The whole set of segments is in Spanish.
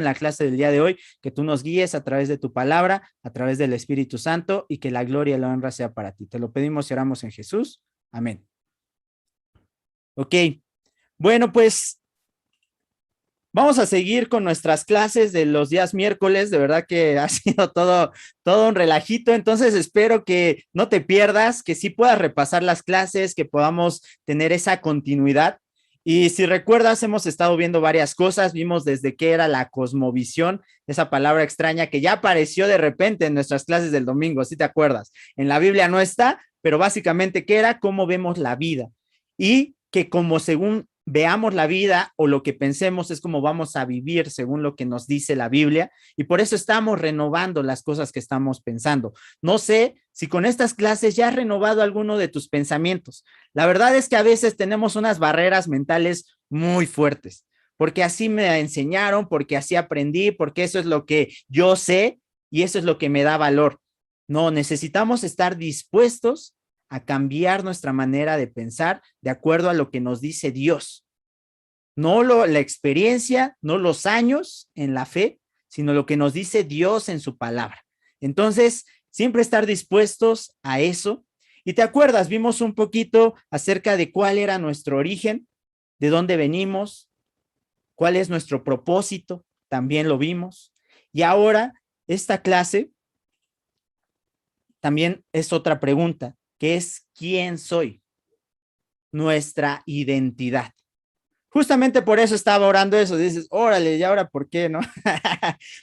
en la clase del día de hoy, que tú nos guíes a través de tu palabra, a través del Espíritu Santo, y que la gloria y la honra sea para ti. Te lo pedimos y oramos en Jesús. Amén. Ok, bueno, pues vamos a seguir con nuestras clases de los días miércoles. De verdad que ha sido todo un relajito. Entonces espero que no te pierdas, que sí puedas repasar las clases, que podamos tener esa continuidad. Y si recuerdas, hemos estado viendo varias cosas. Vimos desde qué era la cosmovisión, esa palabra extraña que ya apareció de repente en nuestras clases del domingo, si te acuerdas. En la Biblia no está, pero básicamente qué era, cómo vemos la vida. Y que como según veamos la vida o lo que pensemos es como vamos a vivir según lo que nos dice la Biblia, y por eso estamos renovando las cosas que estamos pensando. No sé si con estas clases ya has renovado alguno de tus pensamientos. La verdad es que a veces tenemos unas barreras mentales muy fuertes, porque así me enseñaron, porque así aprendí, porque eso es lo que yo sé y eso es lo que me da valor. No, necesitamos estar dispuestos a cambiar nuestra manera de pensar de acuerdo a lo que nos dice Dios. No la experiencia, no los años en la fe, sino lo que nos dice Dios en su palabra. Entonces, siempre estar dispuestos a eso. Y te acuerdas, vimos un poquito acerca de cuál era nuestro origen, de dónde venimos, cuál es nuestro propósito, también lo vimos. Y ahora, esta clase también es otra pregunta, que es ¿quién soy? Nuestra identidad. Justamente por eso estaba orando eso. Dices, órale, ¿y ahora por qué, no?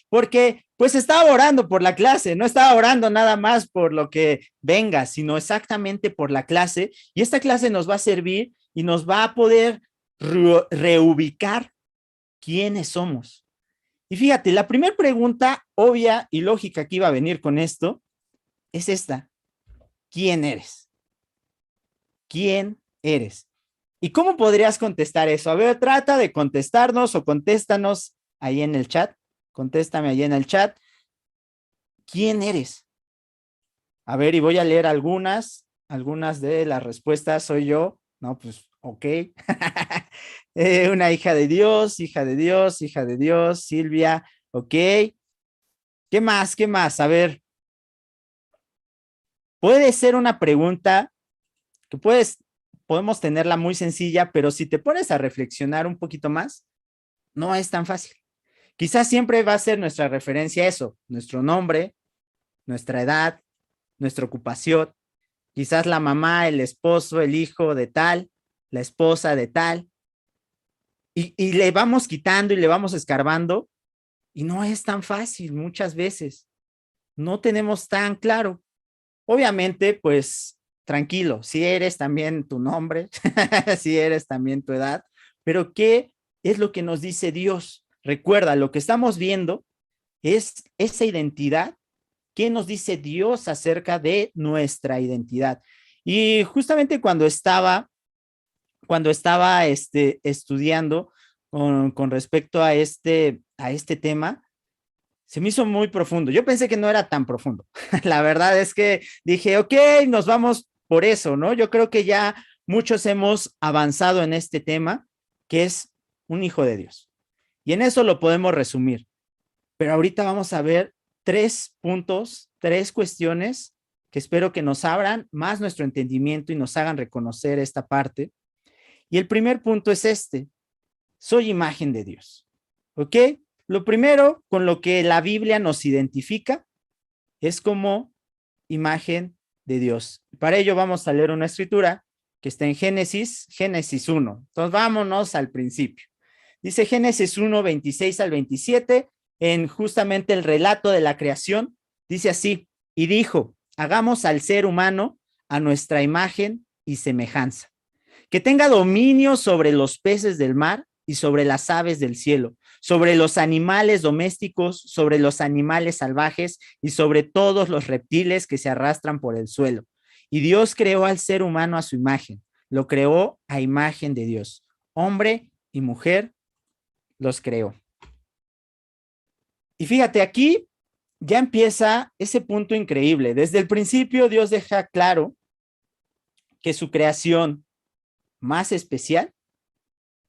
Porque pues estaba orando por la clase, no estaba orando nada más por lo que venga, sino exactamente por la clase. Y esta clase nos va a servir y nos va a poder reubicar quiénes somos. Y fíjate, la primera pregunta obvia y lógica que iba a venir con esto es esta. ¿Quién eres? ¿Quién eres? ¿Y cómo podrías contestar eso? A ver, trata de contestarnos o contéstanos ahí en el chat. Contéstame ahí en el chat. ¿Quién eres? A ver, y voy a leer algunas de las respuestas. ¿Soy yo? No, pues, ok. Una hija de Dios, hija de Dios, hija de Dios, Silvia, ok. ¿Qué más? ¿Qué más? A ver, puede ser una pregunta que podemos tenerla muy sencilla, pero si te pones a reflexionar un poquito más, no es tan fácil. Quizás siempre va a ser nuestra referencia a eso, nuestro nombre, nuestra edad, nuestra ocupación, quizás la mamá, el esposo, el hijo de tal, la esposa de tal, y le vamos quitando y le vamos escarbando, y no es tan fácil muchas veces, no tenemos tan claro. Obviamente, pues tranquilo, si eres también tu nombre, si eres también tu edad, pero ¿qué es lo que nos dice Dios? Recuerda, lo que estamos viendo es esa identidad. ¿Qué nos dice Dios acerca de nuestra identidad? Y justamente cuando estaba estudiando con respecto a este tema, se me hizo muy profundo. Yo pensé que no era tan profundo. La verdad es que dije, ok, nos vamos por eso, ¿no? Yo creo que ya muchos hemos avanzado en este tema, que es un hijo de Dios. Y en eso lo podemos resumir. Pero ahorita vamos a ver 3 puntos, 3 cuestiones que espero que nos abran más nuestro entendimiento y nos hagan reconocer esta parte. Y el primer punto es este: soy imagen de Dios. ¿Ok? Lo primero con lo que la Biblia nos identifica es como imagen de Dios. Para ello vamos a leer una escritura que está en Génesis 1. Entonces vámonos al principio. Dice Génesis 1, 26 al 27, en justamente el relato de la creación. Dice así: y dijo, hagamos al ser humano a nuestra imagen y semejanza, que tenga dominio sobre los peces del mar y sobre las aves del cielo, sobre los animales domésticos, sobre los animales salvajes y sobre todos los reptiles que se arrastran por el suelo. Y Dios creó al ser humano a su imagen, lo creó a imagen de Dios. Hombre y mujer los creó. Y fíjate, aquí ya empieza ese punto increíble. Desde el principio Dios deja claro que su creación más especial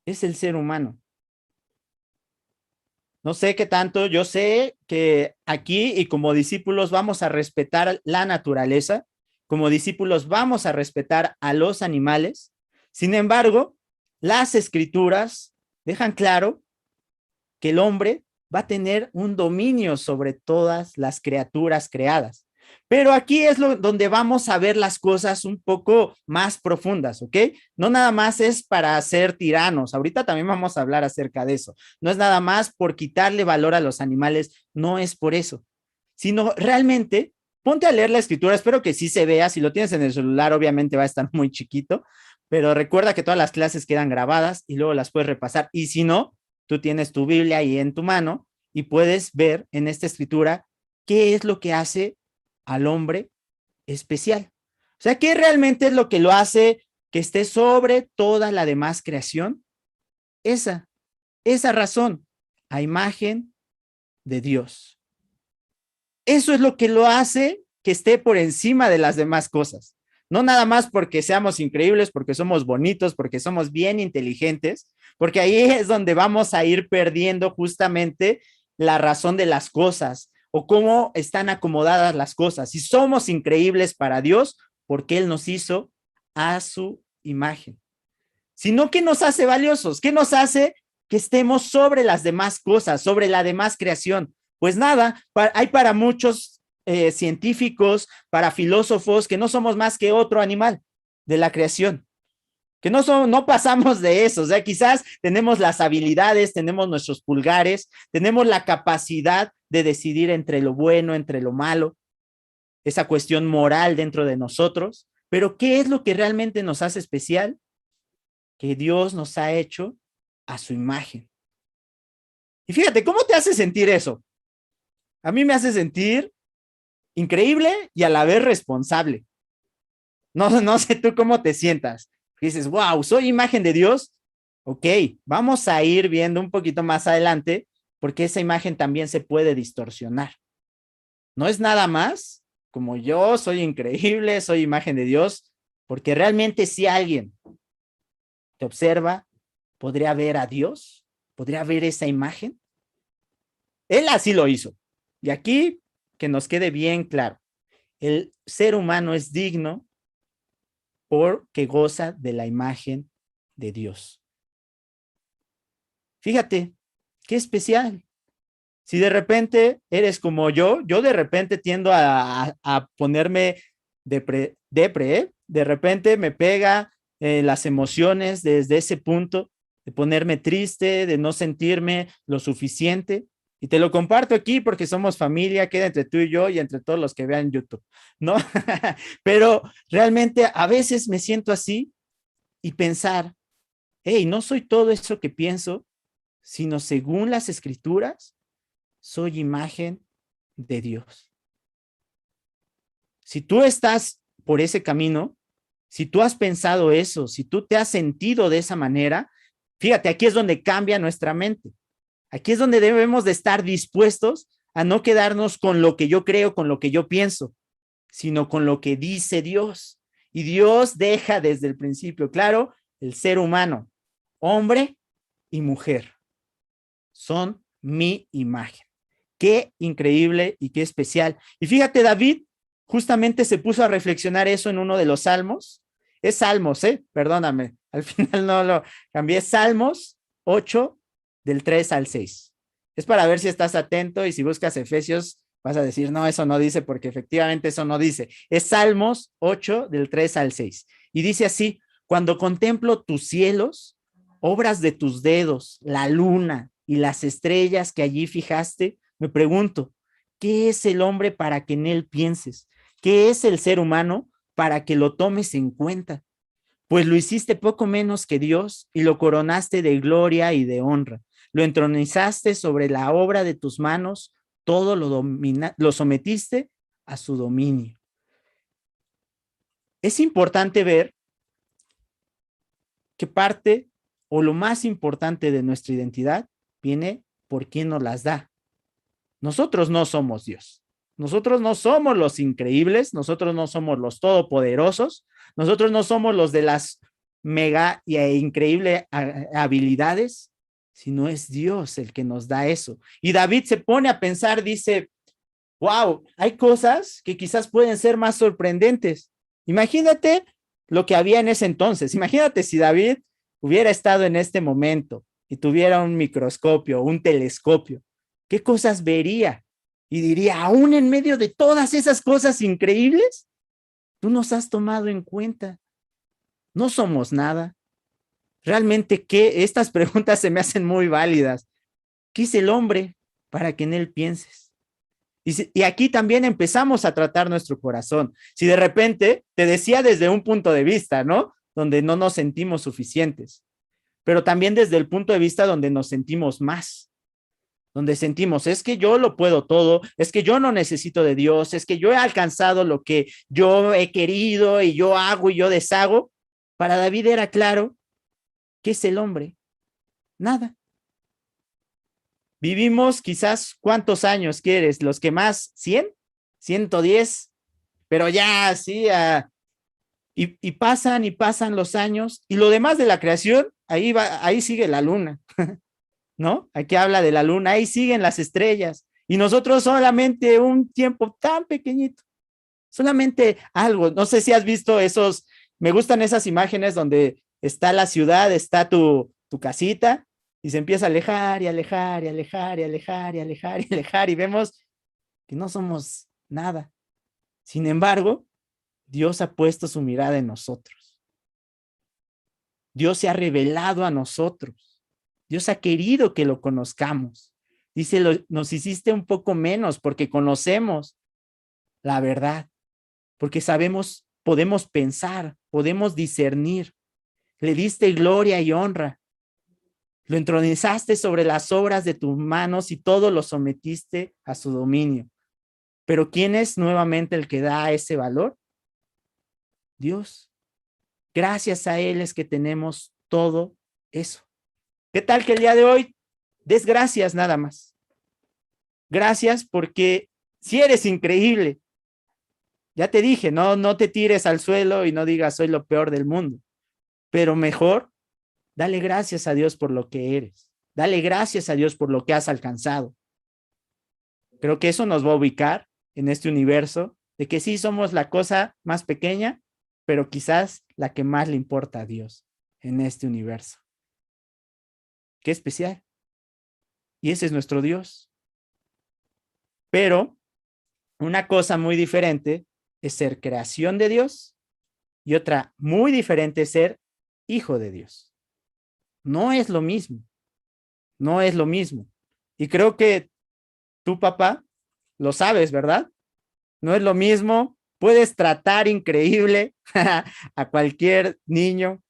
es el ser humano. No sé qué tanto, yo sé que aquí y como discípulos vamos a respetar la naturaleza, como discípulos vamos a respetar a los animales. Sin embargo, las escrituras dejan claro que el hombre va a tener un dominio sobre todas las criaturas creadas. Pero aquí es donde vamos a ver las cosas un poco más profundas, ¿ok? No nada más es para ser tiranos. Ahorita también vamos a hablar acerca de eso. No es nada más por quitarle valor a los animales, no es por eso, sino realmente ponte a leer la escritura. Espero que sí se vea. Si lo tienes en el celular, obviamente va a estar muy chiquito, pero recuerda que todas las clases quedan grabadas y luego las puedes repasar. Y si no, tú tienes tu Biblia ahí en tu mano y puedes ver en esta escritura qué es lo que hace al hombre especial. O sea, ¿qué realmente es lo que lo hace que esté sobre toda la demás creación? Esa razón, a imagen de Dios. Eso es lo que lo hace que esté por encima de las demás cosas. No nada más porque seamos increíbles, porque somos bonitos, porque somos bien inteligentes, porque ahí es donde vamos a ir perdiendo justamente la razón de las cosas o cómo están acomodadas las cosas. Si somos increíbles para Dios, porque Él nos hizo a su imagen. Sino que nos hace valiosos, que nos hace que estemos sobre las demás cosas, sobre la demás creación. Pues nada, hay para muchos científicos, para filósofos, que no somos más que otro animal de la creación, que no pasamos de eso. O sea, quizás tenemos las habilidades, tenemos nuestros pulgares, tenemos la capacidad de decidir entre lo bueno, entre lo malo, esa cuestión moral dentro de nosotros. Pero ¿qué es lo que realmente nos hace especial? Que Dios nos ha hecho a su imagen. Y fíjate, ¿cómo te hace sentir eso? A mí me hace sentir increíble y a la vez responsable. No sé tú cómo te sientas. Dices, wow, soy imagen de Dios. Ok, vamos a ir viendo un poquito más adelante porque esa imagen también se puede distorsionar. No es nada más como yo soy increíble, soy imagen de Dios, porque realmente si alguien te observa, podría ver a Dios, podría ver esa imagen. Él así lo hizo. Y aquí que nos quede bien claro, el ser humano es digno porque goza de la imagen de Dios. Fíjate, qué especial. Si de repente eres como yo de repente tiendo a ponerme depre, de repente me pega las emociones desde ese punto, de ponerme triste, de no sentirme lo suficiente. Y te lo comparto aquí porque somos familia, queda entre tú y yo y entre todos los que vean YouTube, ¿no? Pero realmente a veces me siento así y pensar, hey, no soy todo eso que pienso, sino según las escrituras, soy imagen de Dios. Si tú estás por ese camino, si tú has pensado eso, si tú te has sentido de esa manera, fíjate, aquí es donde cambia nuestra mente. Aquí es donde debemos de estar dispuestos a no quedarnos con lo que yo creo, con lo que yo pienso, sino con lo que dice Dios. Y Dios deja desde el principio claro, el ser humano, hombre y mujer, son mi imagen. Qué increíble y qué especial. Y fíjate, David justamente se puso a reflexionar eso en uno de los salmos. Es Salmos, perdóname, al final no lo cambié. Salmos 8, del 3 al 6. Es para ver si estás atento y si buscas Efesios vas a decir, no, eso no dice, porque efectivamente eso no dice. Es Salmos 8, del 3 al 6. Y dice así, cuando contemplo tus cielos, obras de tus dedos, la luna y las estrellas que allí fijaste, me pregunto, ¿qué es el hombre para que en él pienses? ¿Qué es el ser humano para que lo tomes en cuenta? Pues lo hiciste poco menos que Dios y lo coronaste de gloria y de honra. Lo entronizaste sobre la obra de tus manos, todo lo sometiste a su dominio. Es importante ver que parte o lo más importante de nuestra identidad viene por quien nos las da. Nosotros no somos Dios. Nosotros no somos los increíbles, nosotros no somos los todopoderosos, nosotros no somos los de las mega e increíbles habilidades, sino es Dios el que nos da eso. Y David se pone a pensar, dice, wow, hay cosas que quizás pueden ser más sorprendentes. Imagínate lo que había en ese entonces. Imagínate si David hubiera estado en este momento y tuviera un microscopio, un telescopio. ¿Qué cosas vería? Y diría, aún en medio de todas esas cosas increíbles, tú nos has tomado en cuenta. No somos nada. Realmente, ¿qué? Estas preguntas se me hacen muy válidas. ¿Qué es el hombre para que en él pienses? Y aquí también empezamos a tratar nuestro corazón. Si de repente, te decía desde un punto de vista, ¿no? Donde no nos sentimos suficientes, pero también desde el punto de vista donde nos sentimos más, donde sentimos, es que yo lo puedo todo, es que yo no necesito de Dios, es que yo he alcanzado lo que yo he querido y yo hago y yo deshago. Para David era claro, ¿qué es el hombre? Nada. Vivimos quizás cuántos años quieres, los que más, 100, 110, pero ya sí, y pasan y pasan los años y lo demás de la creación, ahí va, ahí sigue la luna, ¿no? Aquí habla de la luna, ahí siguen las estrellas y nosotros solamente un tiempo tan pequeñito, solamente algo, no sé si has visto esos, me gustan esas imágenes donde está la ciudad, está tu casita y se empieza a alejar y alejar y alejar y alejar y alejar y alejar y vemos que no somos nada. Sin embargo, Dios ha puesto su mirada en nosotros. Dios se ha revelado a nosotros. Dios ha querido que lo conozcamos. Dice, nos hiciste un poco menos porque conocemos la verdad, porque sabemos, podemos pensar, podemos discernir. Le diste gloria y honra. Lo entronizaste sobre las obras de tus manos y todo lo sometiste a su dominio. Pero ¿quién es nuevamente el que da ese valor? Dios. Gracias a Él es que tenemos todo eso. ¿Qué tal que el día de hoy des gracias nada más? Gracias porque si eres increíble, ya te dije, no te tires al suelo y no digas soy lo peor del mundo, pero mejor dale gracias a Dios por lo que eres. Dale gracias a Dios por lo que has alcanzado. Creo que eso nos va a ubicar en este universo de que sí somos la cosa más pequeña, pero quizás la que más le importa a Dios en este universo. Qué especial. Y ese es nuestro Dios. Pero una cosa muy diferente es ser creación de Dios y otra muy diferente es ser hijo de Dios. No es lo mismo. No es lo mismo. Y creo que tu papá lo sabes, ¿verdad? No es lo mismo. Puedes tratar increíble a cualquier niño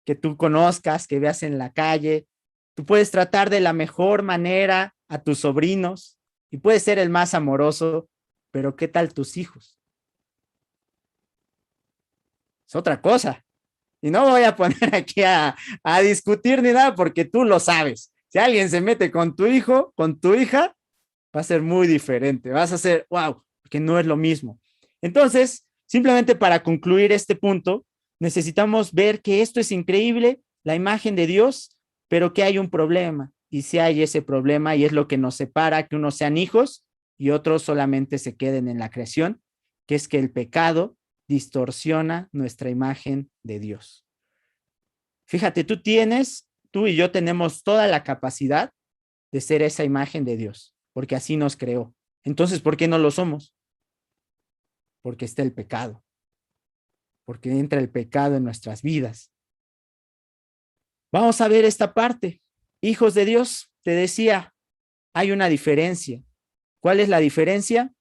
que tú conozcas, que veas en la calle. Tú puedes tratar de la mejor manera a tus sobrinos y puedes ser el más amoroso, pero ¿qué tal tus hijos? Es otra cosa. Y no voy a poner aquí a discutir ni nada porque tú lo sabes. Si alguien se mete con tu hijo, con tu hija, va a ser muy diferente. Vas a ser, wow, que no es lo mismo. Entonces, simplemente para concluir este punto, necesitamos ver que esto es increíble, la imagen de Dios, pero que hay un problema. Y si hay ese problema y es lo que nos separa, que unos sean hijos y otros solamente se queden en la creación, que es que el pecado distorsiona nuestra imagen de Dios. Fíjate, tú y yo tenemos toda la capacidad de ser esa imagen de Dios, porque así nos creó. Entonces, ¿por qué no lo somos? Porque está el pecado, porque entra el pecado en nuestras vidas. Vamos a ver esta parte. Hijos de Dios, te decía, hay una diferencia. ¿Cuál es la diferencia?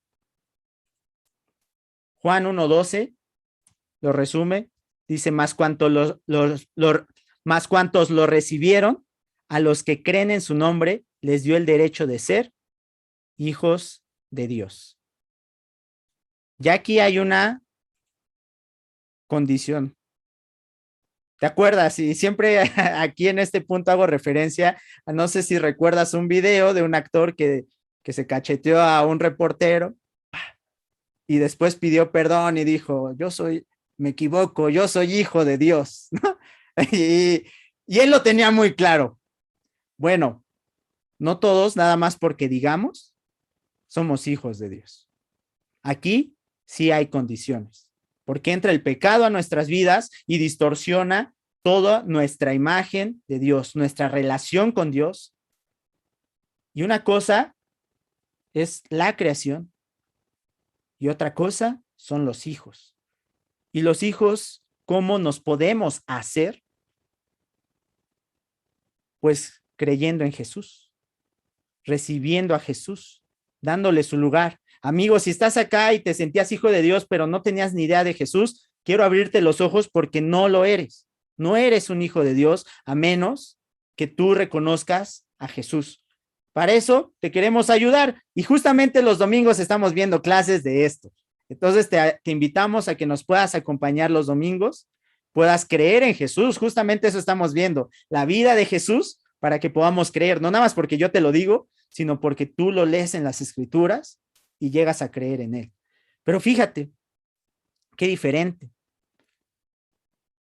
Juan 1:12 lo resume, dice, más cuantos más cuantos lo recibieron, a los que creen en su nombre, les dio el derecho de ser hijos de Dios. Ya aquí hay una condición. ¿Te acuerdas? Y siempre aquí en este punto hago referencia a, no sé si recuerdas un video de un actor que se cacheteó a un reportero y después pidió perdón y dijo, me equivoco, yo soy hijo de Dios, ¿no? Y él lo tenía muy claro. Bueno, no todos, nada más porque digamos, somos hijos de Dios. Aquí sí hay condiciones, porque entra el pecado a nuestras vidas y distorsiona toda nuestra imagen de Dios, nuestra relación con Dios. Y una cosa es la creación y otra cosa son los hijos. Y los hijos, ¿cómo nos podemos hacer? Pues creyendo en Jesús, recibiendo a Jesús, dándole su lugar. Amigos, si estás acá y te sentías hijo de Dios, pero no tenías ni idea de Jesús, quiero abrirte los ojos porque no lo eres. No eres un hijo de Dios a menos que tú reconozcas a Jesús. Para eso te queremos ayudar y justamente los domingos estamos viendo clases de esto. Entonces te invitamos a que nos puedas acompañar los domingos, puedas creer en Jesús. Justamente eso estamos viendo, la vida de Jesús para que podamos creer, no nada más porque yo te lo digo, sino porque tú lo lees en las escrituras y llegas a creer en él. Pero fíjate, qué diferente.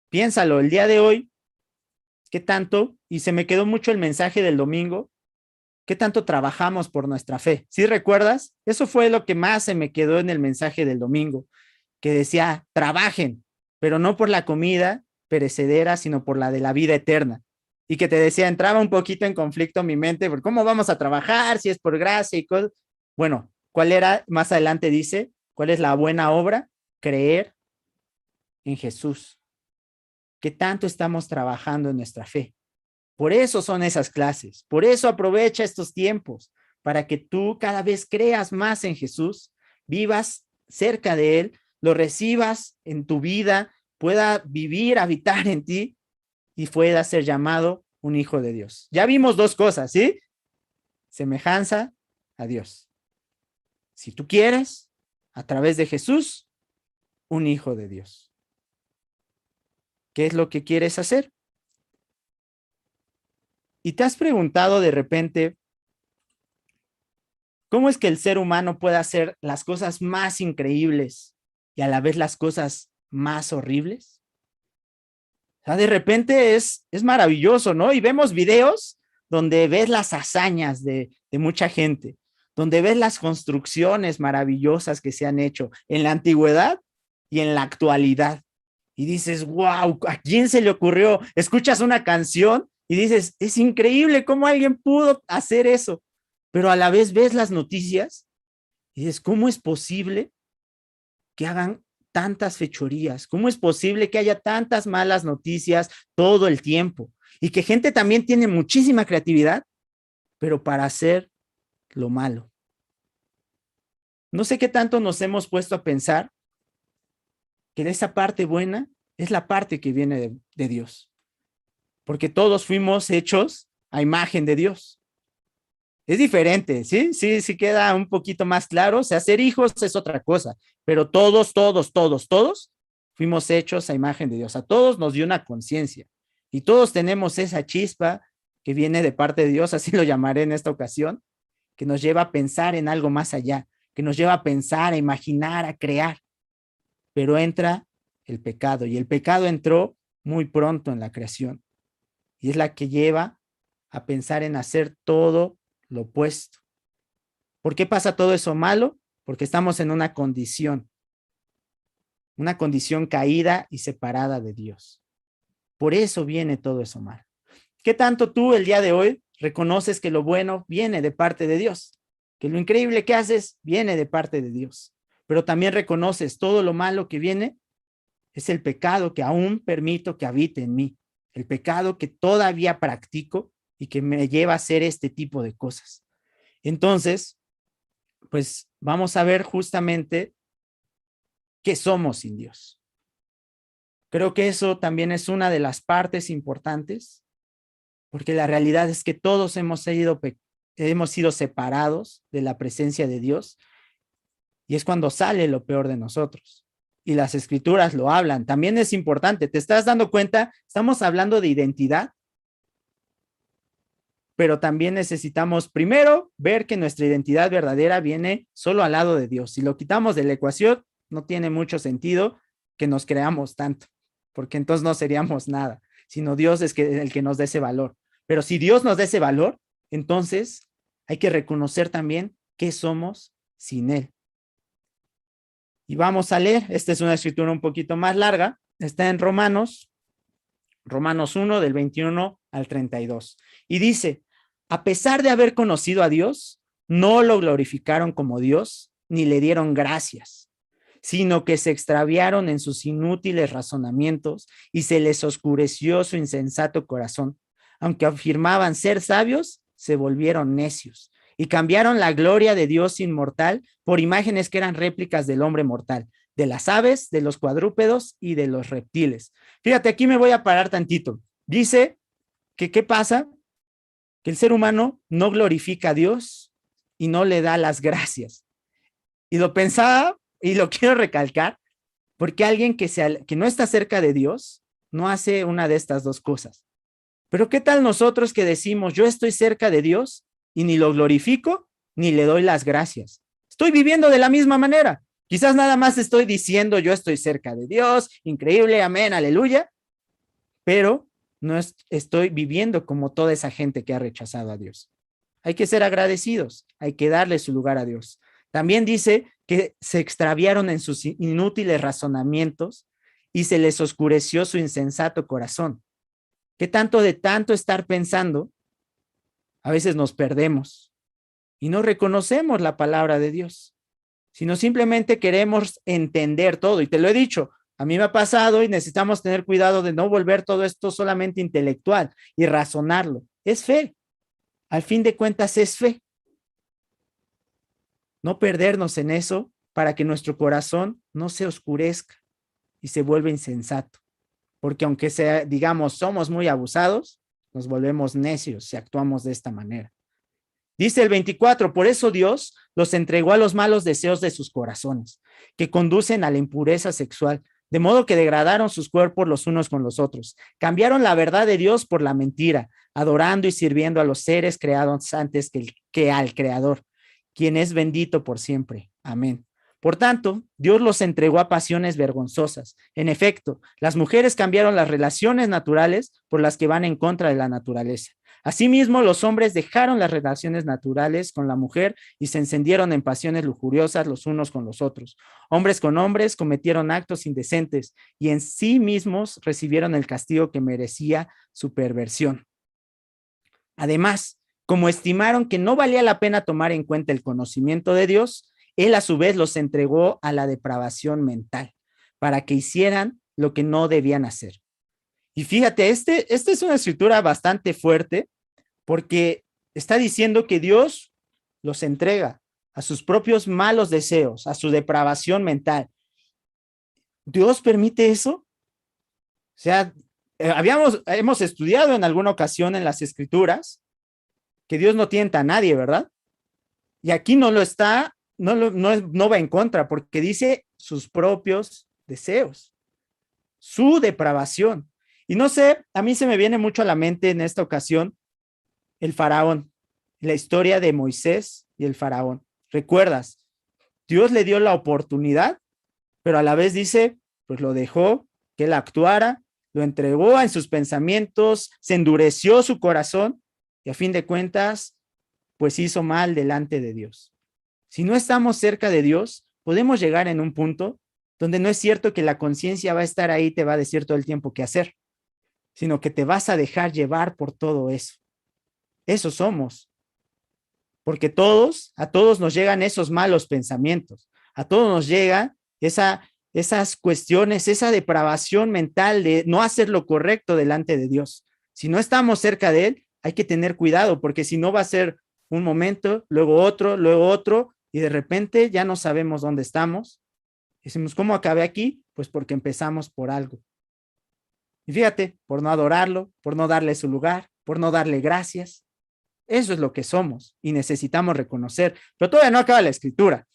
Piénsalo, el día de hoy, ¿qué tanto? Y se me quedó mucho el mensaje del domingo, ¿qué tanto trabajamos por nuestra fe? ¿Sí recuerdas? Eso fue lo que más se me quedó en el mensaje del domingo, que decía, trabajen, pero no por la comida perecedera, sino por la de la vida eterna. Y que te decía, entraba un poquito en conflicto en mi mente, por cómo vamos a trabajar, si es por gracia y cosas. Bueno, ¿cuál era? Más adelante dice, ¿cuál es la buena obra? Creer en Jesús. ¿Qué tanto estamos trabajando en nuestra fe? Por eso son esas clases, por eso aprovecha estos tiempos, para que tú cada vez creas más en Jesús, vivas cerca de Él, lo recibas en tu vida, pueda vivir, habitar en ti y pueda ser llamado un hijo de Dios. Ya vimos dos cosas, ¿sí? Semejanza a Dios. Si tú quieres, a través de Jesús, un hijo de Dios. ¿Qué es lo que quieres hacer? ¿Y te has preguntado de repente cómo es que el ser humano puede hacer las cosas más increíbles y a la vez las cosas más horribles? O sea, de repente es maravilloso, ¿no? Y vemos videos donde ves las hazañas de mucha gente, donde ves las construcciones maravillosas que se han hecho en la antigüedad y en la actualidad. Y dices, wow, ¿a quién se le ocurrió? Escuchas una canción y dices, es increíble cómo alguien pudo hacer eso. Pero a la vez ves las noticias y dices, ¿cómo es posible que hagan tantas fechorías? ¿Cómo es posible que haya tantas malas noticias todo el tiempo? Y que gente también tiene muchísima creatividad, pero para hacer lo malo. No sé qué tanto nos hemos puesto a pensar que esa parte buena es la parte que viene de Dios. Porque todos fuimos hechos a imagen de Dios. Es diferente, ¿sí? Sí queda un poquito más claro. O sea, ser hijos es otra cosa, pero todos fuimos hechos a imagen de Dios. A todos nos dio una conciencia y todos tenemos esa chispa que viene de parte de Dios, así lo llamaré en esta ocasión, que nos lleva a pensar en algo más allá, que nos lleva a pensar, a imaginar, a crear. Pero entra el pecado y el pecado entró muy pronto en la creación y es la que lleva a pensar en hacer todo lo opuesto. ¿Por qué pasa todo eso malo? Porque estamos en una condición caída y separada de Dios. Por eso viene todo eso mal. ¿Qué tanto tú el día de hoy reconoces que lo bueno viene de parte de Dios? Que lo increíble que haces viene de parte de Dios. Pero también reconoces todo lo malo que viene es el pecado que aún permito que habite en mí. El pecado que todavía practico y que me lleva a hacer este tipo de cosas. Entonces, pues vamos a ver justamente qué somos sin Dios. Creo que eso también es una de las partes importantes, porque la realidad es que todos hemos sido separados de la presencia de Dios y es cuando sale lo peor de nosotros. Y las escrituras lo hablan. También es importante, ¿te estás dando cuenta? Estamos hablando de identidad, pero también necesitamos primero ver que nuestra identidad verdadera viene solo al lado de Dios. Si lo quitamos de la ecuación, no tiene mucho sentido que nos creamos tanto, porque entonces no seríamos nada, sino Dios es el que nos da ese valor. Pero si Dios nos da ese valor, entonces hay que reconocer también qué somos sin Él. Y vamos a leer, esta es una escritura un poquito más larga, está en Romanos 1 del 21 al 32. Y dice, a pesar de haber conocido a Dios, no lo glorificaron como Dios, ni le dieron gracias, sino que se extraviaron en sus inútiles razonamientos y se les oscureció su insensato corazón. Aunque afirmaban ser sabios, se volvieron necios y cambiaron la gloria de Dios inmortal por imágenes que eran réplicas del hombre mortal, de las aves, de los cuadrúpedos y de los reptiles. Fíjate, aquí me voy a parar tantito. Dice que ¿qué pasa? Que el ser humano no glorifica a Dios y no le da las gracias. Y lo pensaba y lo quiero recalcar, porque alguien que no está cerca de Dios no hace una de estas dos cosas. Pero ¿qué tal nosotros que decimos, yo estoy cerca de Dios y ni lo glorifico ni le doy las gracias? Estoy viviendo de la misma manera. Quizás nada más estoy diciendo, yo estoy cerca de Dios, increíble, amén, aleluya, pero no estoy viviendo como toda esa gente que ha rechazado a Dios. Hay que ser agradecidos, hay que darle su lugar a Dios. También dice que se extraviaron en sus inútiles razonamientos y se les oscureció su insensato corazón. Que tanto de tanto estar pensando, a veces nos perdemos y no reconocemos la palabra de Dios, sino simplemente queremos entender todo. Y te lo he dicho, a mí me ha pasado y necesitamos tener cuidado de no volver todo esto solamente intelectual y razonarlo. Es fe. Al fin de cuentas es fe. No perdernos en eso para que nuestro corazón no se oscurezca y se vuelva insensato. Porque aunque sea, digamos, somos muy abusados, nos volvemos necios si actuamos de esta manera. Dice el 24, por eso Dios los entregó a los malos deseos de sus corazones, que conducen a la impureza sexual, de modo que degradaron sus cuerpos los unos con los otros. Cambiaron la verdad de Dios por la mentira, adorando y sirviendo a los seres creados antes que al Creador, quien es bendito por siempre. Amén. Por tanto, Dios los entregó a pasiones vergonzosas. En efecto, las mujeres cambiaron las relaciones naturales por las que van en contra de la naturaleza. Asimismo, los hombres dejaron las relaciones naturales con la mujer y se encendieron en pasiones lujuriosas los unos con los otros. Hombres con hombres cometieron actos indecentes y en sí mismos recibieron el castigo que merecía su perversión. Además, como estimaron que no valía la pena tomar en cuenta el conocimiento de Dios, Él a su vez los entregó a la depravación mental para que hicieran lo que no debían hacer. Y fíjate, esta es una escritura bastante fuerte porque está diciendo que Dios los entrega a sus propios malos deseos, a su depravación mental. ¿Dios permite eso? O sea, hemos estudiado en alguna ocasión en las escrituras que Dios no tienta a nadie, ¿verdad? Y aquí no lo está, no va en contra, porque dice sus propios deseos, su depravación. Y no sé, a mí se me viene mucho a la mente en esta ocasión el faraón, la historia de Moisés y el faraón. ¿Recuerdas? Dios le dio la oportunidad, pero a la vez dice, pues lo dejó que él actuara, lo entregó en sus pensamientos, se endureció su corazón y a fin de cuentas, pues hizo mal delante de Dios. Si no estamos cerca de Dios, podemos llegar en un punto donde no es cierto que la conciencia va a estar ahí y te va a decir todo el tiempo qué hacer, sino que te vas a dejar llevar por todo eso. Eso somos. Porque a todos nos llegan esos malos pensamientos, a todos nos llega esas cuestiones, esa depravación mental de no hacer lo correcto delante de Dios. Si no estamos cerca de Él, hay que tener cuidado, porque si no va a ser un momento, luego otro, y de repente ya no sabemos dónde estamos. Decimos, ¿cómo acabé aquí? Pues porque empezamos por algo. Y fíjate, por no adorarlo, por no darle su lugar, por no darle gracias. Eso es lo que somos y necesitamos reconocer. Pero todavía no acaba la escritura.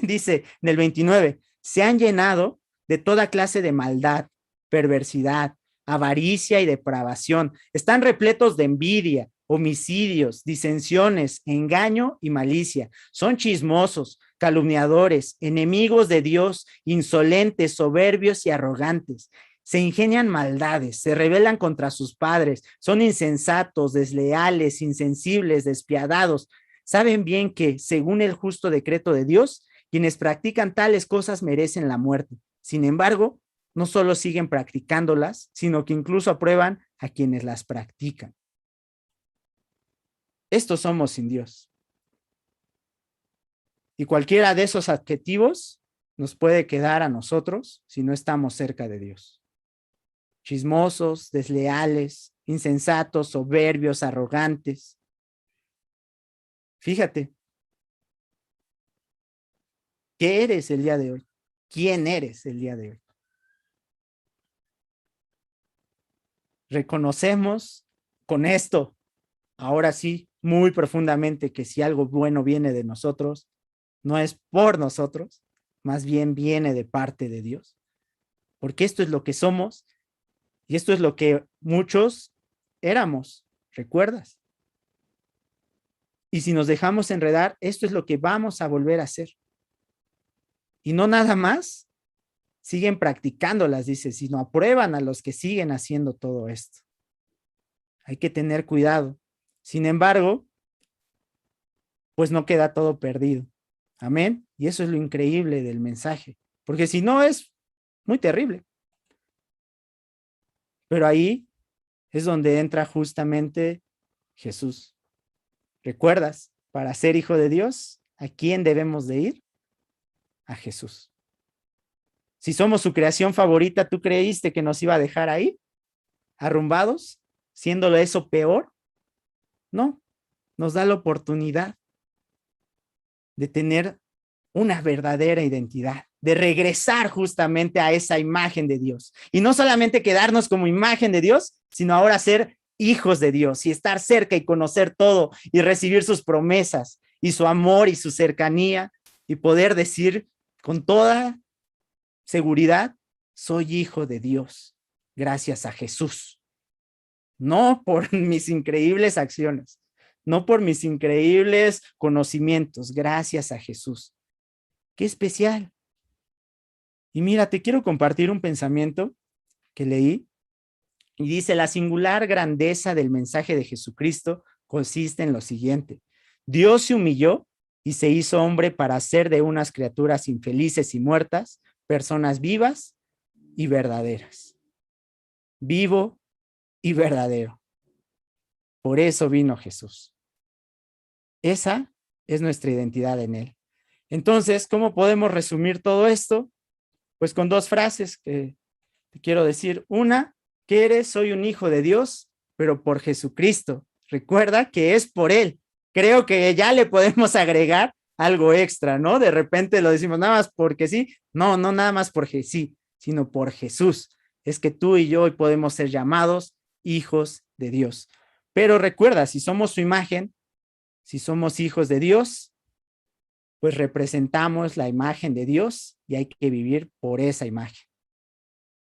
Dice en el 29, se han llenado de toda clase de maldad, perversidad, avaricia y depravación. Están repletos de envidia, homicidios, disensiones, engaño y malicia. Son chismosos, calumniadores, enemigos de Dios, insolentes, soberbios y arrogantes. se ingenian maldades, se rebelan contra sus padres, son insensatos, desleales, insensibles, despiadados. Saben bien que, según el justo decreto de Dios, quienes practican tales cosas merecen la muerte. Sin embargo, no solo siguen practicándolas, sino que incluso aprueban a quienes las practican. Estos somos sin Dios. Y cualquiera de esos adjetivos nos puede quedar a nosotros si no estamos cerca de Dios. Chismosos, desleales, insensatos, soberbios, arrogantes. Fíjate, ¿qué eres el día de hoy? ¿Quién eres el día de hoy? Reconocemos con esto, ahora sí, muy profundamente, que si algo bueno viene de nosotros, no es por nosotros, más bien viene de parte de Dios. Porque esto es lo que somos y esto es lo que muchos éramos, ¿recuerdas? Y si nos dejamos enredar, esto es lo que vamos a volver a hacer. Y no nada más siguen practicándolas, dice, sino aprueban a los que siguen haciendo todo esto. Hay que tener cuidado. Sin embargo, pues no queda todo perdido. Amén. Y eso es lo increíble del mensaje, porque si no es muy terrible. Pero ahí es donde entra justamente Jesús. ¿Recuerdas? Para ser hijo de Dios, ¿a quién debemos de ir? A Jesús. Si somos su creación favorita, ¿tú creíste que nos iba a dejar ahí, arrumbados, siéndolo eso peor? No, nos da la oportunidad de tener una verdadera identidad, de regresar justamente a esa imagen de Dios. Y no solamente quedarnos como imagen de Dios, sino ahora ser hijos de Dios y estar cerca y conocer todo y recibir sus promesas y su amor y su cercanía y poder decir con toda seguridad, soy hijo de Dios, gracias a Jesús. No por mis increíbles acciones, no por mis increíbles conocimientos, gracias a Jesús. Qué especial. Y mira, te quiero compartir un pensamiento que leí y dice, la singular grandeza del mensaje de Jesucristo consiste en lo siguiente. Dios se humilló y se hizo hombre para hacer de unas criaturas infelices y muertas, personas vivas y verdaderas. Vivo y verdadero. Por eso vino Jesús. Esa es nuestra identidad en él. Entonces, ¿cómo podemos resumir todo esto? Pues con dos frases que te quiero decir. Una, ¿qué eres? Soy un hijo de Dios, pero por Jesucristo. Recuerda que es por él. Creo que ya le podemos agregar algo extra, ¿no? De repente lo decimos nada más porque sí. No, no nada más porque sí, sino por Jesús. Es que tú y yo hoy podemos ser llamados hijos de Dios. Pero recuerda, si somos su imagen, si somos hijos de Dios, pues representamos la imagen de Dios y hay que vivir por esa imagen.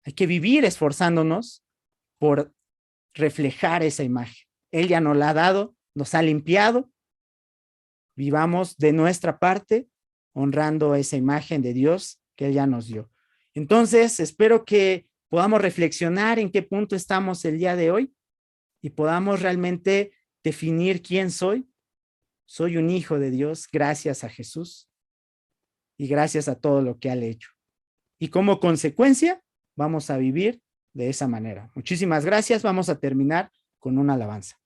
Hay que vivir esforzándonos por reflejar esa imagen. Él ya nos la ha dado, nos ha limpiado. Vivamos de nuestra parte honrando esa imagen de Dios que Él ya nos dio. Entonces, espero que podamos reflexionar en qué punto estamos el día de hoy y podamos realmente definir quién soy. Soy un hijo de Dios gracias a Jesús y gracias a todo lo que ha hecho. Y como consecuencia, vamos a vivir de esa manera. Muchísimas gracias. Vamos a terminar con una alabanza.